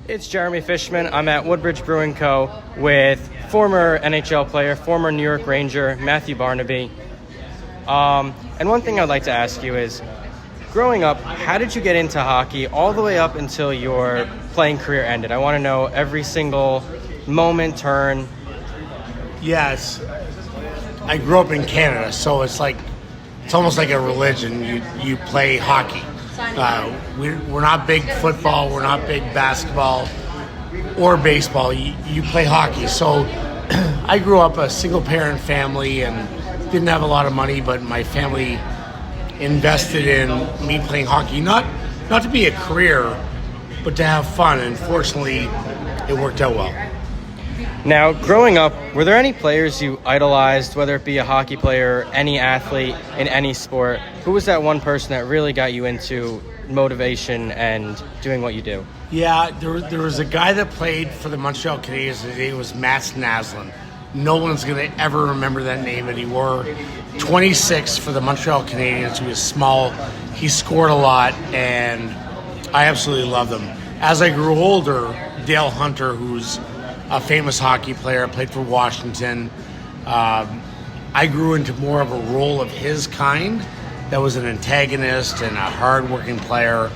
It's Jeremy Fishman. I'm at Woodbridge Brewing Co. with former NHL player, former New York Ranger, Matthew Barnaby. And one thing I'd like to ask you is, growing up, how did you get into hockey all the way up until your playing career ended? I want to know every single moment, turn. Yes. I grew up in Canada, so it's almost like a religion. You play hockey. We're not big football, we're not big basketball or baseball. You play hockey. So I grew up a single parent family and didn't have a lot of money, but my family invested in me playing hockey, not to be a career, but to have fun. And fortunately, it worked out well. Now, growing up, were there any players you idolized, whether it be a hockey player, any athlete in any sport? Who was that one person that really got you into motivation and doing what you do? Yeah, there was a guy that played for the Montreal Canadiens. His name was Mats Naslund. No one's going to ever remember that name, and he wore 26 for the Montreal Canadiens. He was small. He scored a lot, and I absolutely loved him. As I grew older, Dale Hunter, who's a famous hockey player, played for Washington. I grew into more of a role of his kind that was an antagonist and a hard-working player.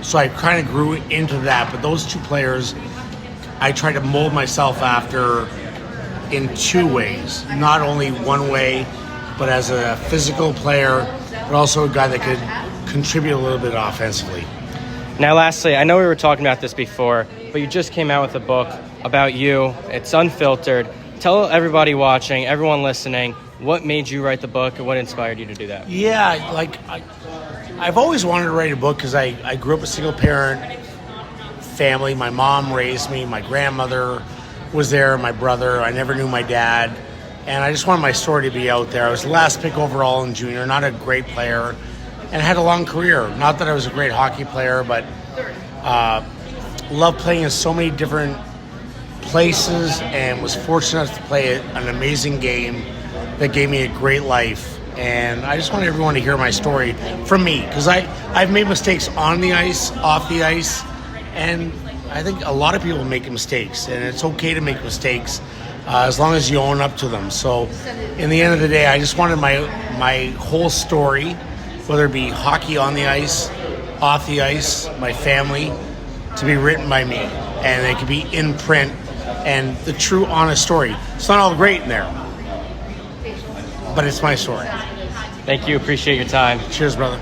So I kind of grew into that. But those two players, I tried to mold myself after in two ways. Not only one way, but as a physical player, but also a guy that could contribute a little bit offensively. Now, lastly, I know we were talking about this before, but you just came out with a book about you. It's unfiltered. Tell everybody watching, everyone listening, what made you write the book and what inspired you to do that? Yeah, I've always wanted to write a book because I grew up a single parent family. My mom raised me. My grandmother was there, my brother. I never knew my dad. And I just wanted my story to be out there. I was the last pick overall in junior, not a great player, and had a long career. Not that I was a great hockey player, but loved playing in so many different places and was fortunate enough to play an amazing game that gave me a great life. And I just want everyone to hear my story from me, because I've made mistakes on the ice, off the ice, and I think a lot of people make mistakes, and it's okay to make mistakes as long as you own up to them. So in the end of the day, I just wanted my whole story, whether it be hockey on the ice, off the ice, my family, to be written by me, and it could be in print, and the true, honest story. It's not all great in there, but it's my story. Thank you. Appreciate your time. Cheers, brother.